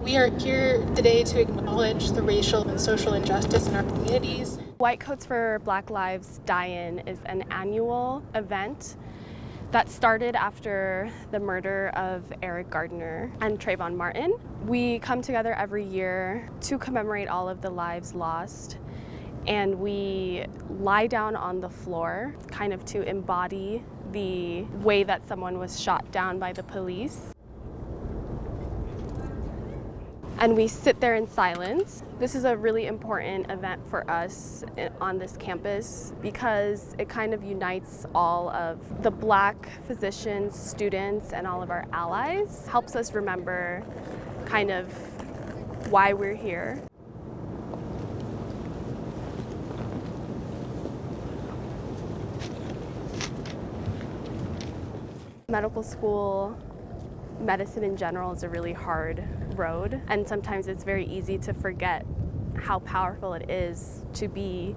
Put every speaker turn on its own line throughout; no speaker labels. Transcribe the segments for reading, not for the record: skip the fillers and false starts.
We are here today to acknowledge the racial and social injustice in our communities.
White Coats for Black Lives Die-In is an annual event that started after the murder of Eric Garner and Trayvon Martin. We come together every year to commemorate all of the lives lost, and we lie down on the floor kind of to embody the way that someone was shot down by the police. And we sit there in silence. This is a really important event for us on this campus because it kind of unites all of the Black physicians, students, and all of our allies. Helps us remember kind of why we're here. Medical school, medicine in general is a really hard road, and sometimes it's very easy to forget how powerful it is to be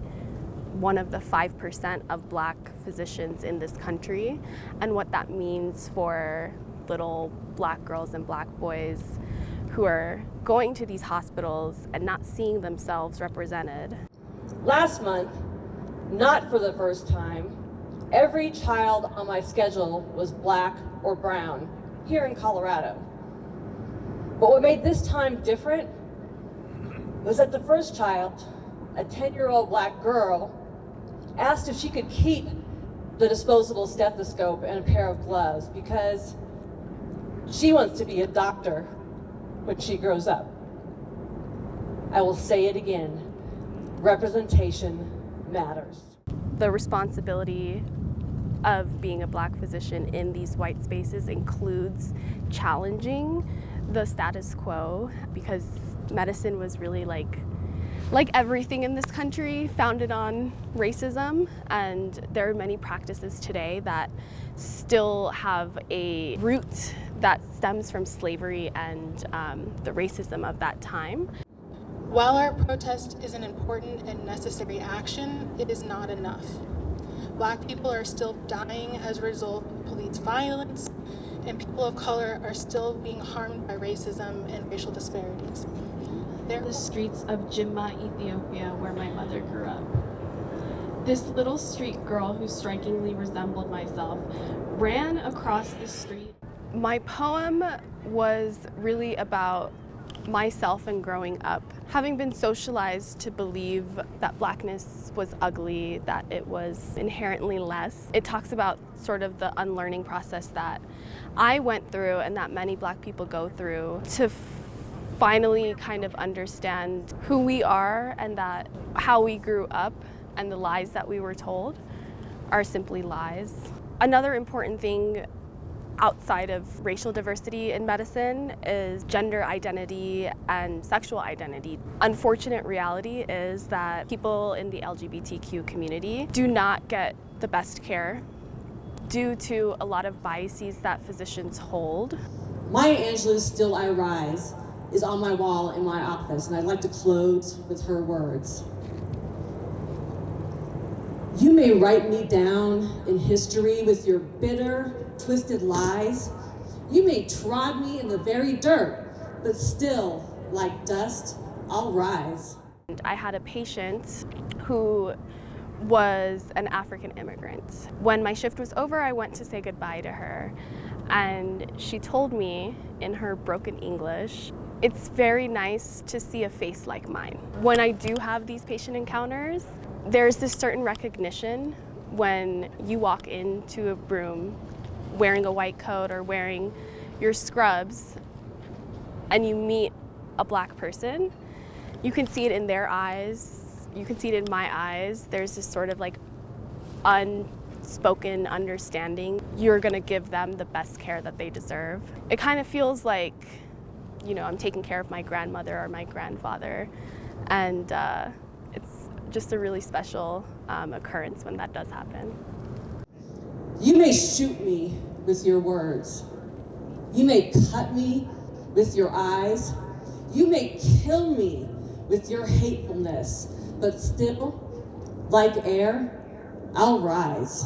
one of the 5% of Black physicians in this country, and what that means for little Black girls and Black boys who are going to these hospitals and not seeing themselves represented.
Last month, not for the first time, every child on my schedule was Black or brown here in Colorado. But what made this time different was that the first child, a 10-year-old Black girl, asked if she could keep the disposable stethoscope and a pair of gloves because she wants to be a doctor when she grows up. I will say it again, representation matters.
The responsibility of being a Black physician in these white spaces includes challenging the status quo, because medicine was really like everything in this country founded on racism, and there are many practices today that still have a root that stems from slavery and the racism of that time.
While our protest is an important and necessary action, it is not enough. Black people are still dying as a result of police violence, and people of color are still being harmed by racism and racial disparities.
The streets of Jimma, Ethiopia, where my mother grew up. This little street girl who strikingly resembled myself ran across the street.
My poem was really about myself and growing up. Having been socialized to believe that Blackness was ugly, that it was inherently less, it talks about sort of the unlearning process that I went through and that many Black people go through to finally kind of understand who we are, and that how we grew up and the lies that we were told are simply lies. Another important thing outside of racial diversity in medicine is gender identity and sexual identity. Unfortunate reality is that people in the LGBTQ community do not get the best care due to a lot of biases that physicians hold.
Maya Angelou's Still I Rise is on my wall in my office, and I'd like to close with her words. You may write me down in history with your bitter, twisted lies. You may trod me in the very dirt, but still, like dust, I'll rise.
I had a patient who was an African immigrant. When my shift was over, I went to say goodbye to her, and she told me in her broken English, "It's very nice to see a face like mine." When I do have these patient encounters, there's this certain recognition when you walk into a room wearing a white coat or wearing your scrubs and you meet a Black person. You can see it in their eyes, you can see it in my eyes. There's this sort of like unspoken understanding. You're gonna give them the best care that they deserve. It kind of feels like, you know, I'm taking care of my grandmother or my grandfather, and it's just a really special occurrence when that does happen.
You may shoot me with your words. You may cut me with your eyes. You may kill me with your hatefulness, but still, like air, I'll rise.